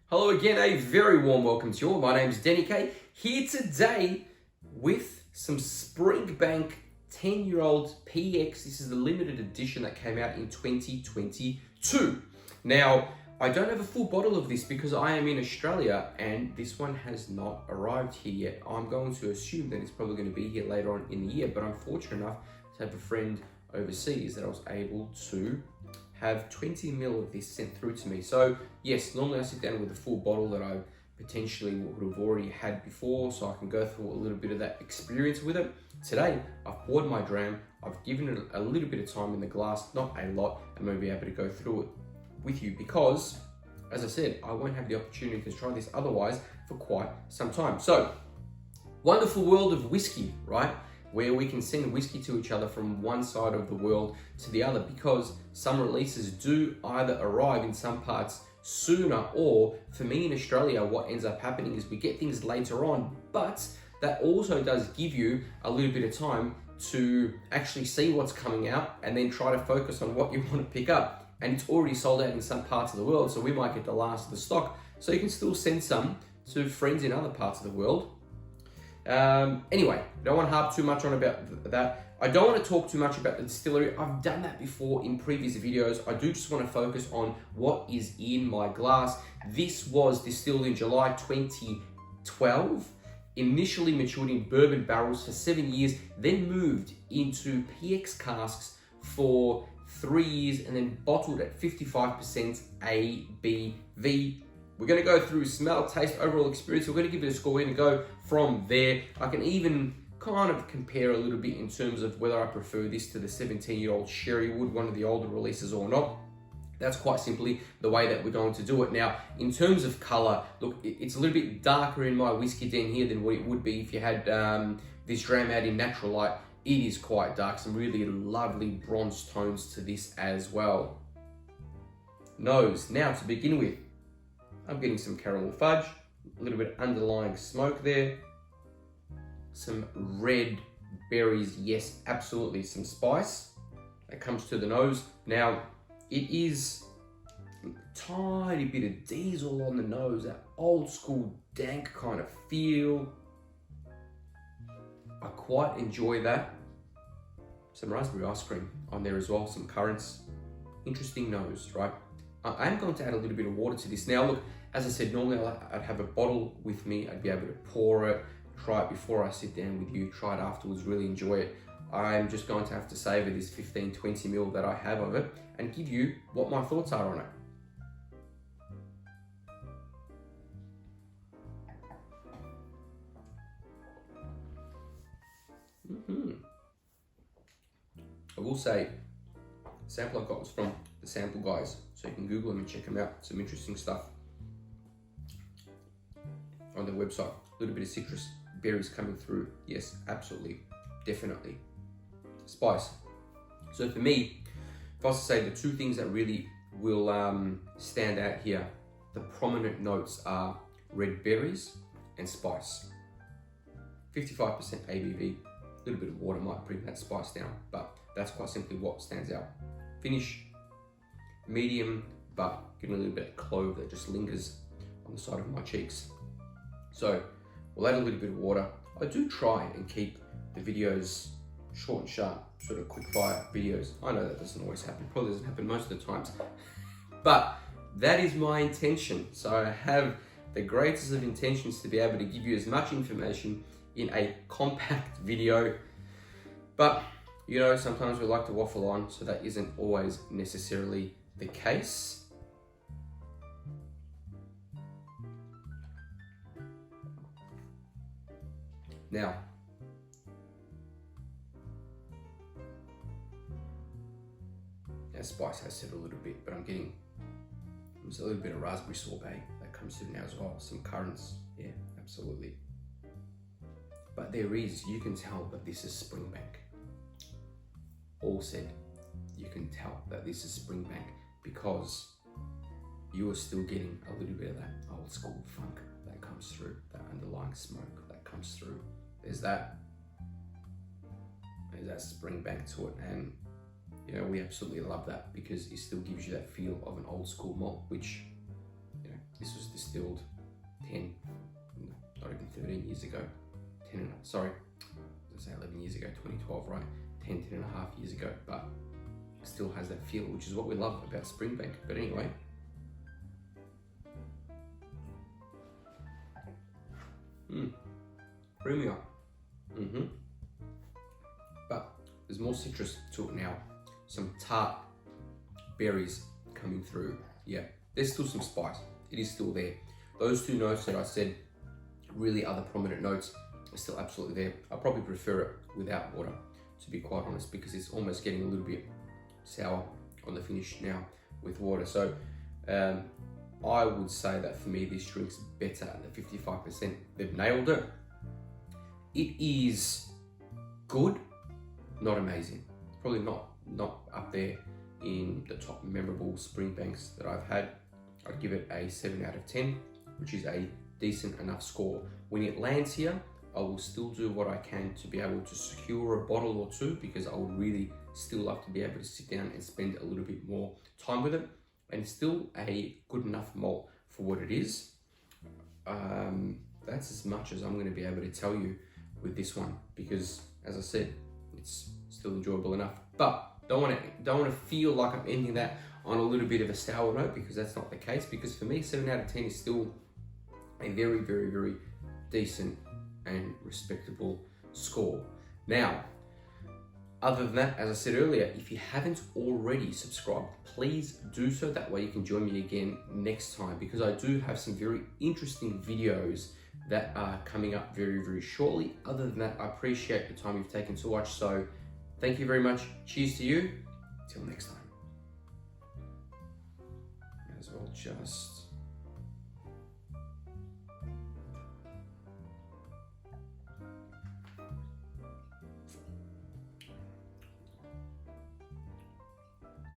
Hello again, a very warm welcome to you all. My name's Deni Kay, here today with some Springbank 10-year-old PX. This is the limited edition that came out in 2022. Now, I don't have a full bottle of this because I am in Australia and this one has not arrived here yet. I'm going to assume that it's probably going to be here later on in the year, but I'm fortunate enough to have a friend overseas that I was able to have 20 ml of this sent through to me. So yes, normally I sit down with a full bottle that I potentially would have already had before, so I can go through a little bit of that experience with it. Today, I've poured my dram, I've given it a little bit of time in the glass, not a lot. I'm going to be able to go through it with you because, as I said, I won't have the opportunity to try this otherwise for quite some time. So, wonderful world of whiskey, right? Where we can send whiskey to each other from one side of the world to the other, because some releases do either arrive in some parts sooner, or for me in Australia, what ends up happening is we get things later on, but that also does give you a little bit of time to actually see what's coming out and then try to focus on what you want to pick up. And it's already sold out in some parts of the world, so we might get the last of the stock. So you can still send some to friends in other parts of the world. Anyway, I don't want to harp too much on about that. I don't want to talk too much about the distillery. I've done that before in previous videos. I do just want to focus on what is in my glass. This was distilled in July 2012, initially matured in bourbon barrels for 7 years, then moved into PX casks for 3 years, and then bottled at 55% ABV. We're going to go through smell, taste, overall experience. We're going to give it a score. We're going to go from there. I can even kind of compare a little bit in terms of whether I prefer this to the 17-year-old Sherrywood, one of the older releases, or not. That's quite simply the way that we're going to do it. Now, in terms of color, look, it's a little bit darker in my whiskey den here than what it would be if you had this dram out in natural light. It is quite dark, some really lovely bronze tones to this as well. Nose. Now, to begin with, I'm getting some caramel fudge, a little bit of underlying smoke there, some red berries, yes, absolutely, some spice that comes to the nose. Now, it is a tiny bit of diesel on the nose, that old school dank kind of feel. I quite enjoy that. Some raspberry ice cream on there as well, some currants. Interesting nose, right? I am going to add a little bit of water to this. Now look, as I said, normally I'd have a bottle with me. I'd be able to pour it, try it before I sit down with you, try it afterwards, really enjoy it. I'm just going to have to savor this 15-20 ml that I have of it and give you what my thoughts are on it. I will say, the sample I got was from the Sample Guys, so you can Google them and check them out. Some interesting stuff on their website. A little bit of citrus, berries coming through. Yes, absolutely, definitely. Spice. So for me, if I was to say the two things that really will stand out here, the prominent notes are red berries and spice. 55% ABV. A little bit of water might bring that spice down, but that's quite simply what stands out. Finish, medium, but getting a little bit of clove that just lingers on the side of my cheeks. So we'll add a little bit of water. I do try and keep the videos short and sharp, sort of quick fire videos. I know that doesn't always happen, probably doesn't happen most of the times, but that is my intention. So I have the greatest of intentions to be able to give you as much information in a compact video, but you know, sometimes we like to waffle on, so that isn't always necessarily the case. Now, that spice has said a little bit, but I'm getting there's a little bit of raspberry sorbet that comes through now as well. Some currants, yeah, absolutely. But there is, you can tell that this is Springbank. All said, you can tell that this is Springbank because you are still getting a little bit of that old school funk that comes through, that underlying smoke that comes through. There's that Springbank to it, and you know, we absolutely love that because it still gives you that feel of an old school malt, which, you know, This was distilled 10, not even 13 years ago. 11 years ago, 2012, right? 10 and a half years ago, but it still has that feel, which is what we love about Springbank. But anyway, creamier. But there's more citrus to it now. Some tart berries coming through. Yeah, there's still some spice. It is still there. Those two notes that I said really are the prominent notes are still absolutely there. I probably prefer it without water, to be quite honest, because it's almost getting a little bit sour on the finish now with water. So I would say that for me, this drink's better at the 55%. They've nailed it. It is good, not amazing. Probably not up there in the top memorable Springbanks that I've had. I'd give it a 7 out of 10, which is a decent enough score. When it lands here, I will still do what I can to be able to secure a bottle or two, because I would really still love to be able to sit down and spend a little bit more time with it. And it's still a good enough malt for what it is. That's as much as I'm going to be able to tell you with this one, because as I said, it's still enjoyable enough. But don't want to feel like I'm ending that on a little bit of a sour note, because that's not the case. Because for me, 7 out of 10 is still a very, very, very decent and respectable score. Now, other than that, as I said earlier, if you haven't already subscribed, please do so. That way you can join me again next time, because I do have some very interesting videos that are coming up very, very shortly. Other than that, I appreciate the time you've taken to watch. So thank you very much. Cheers to you. Till next time. May as well just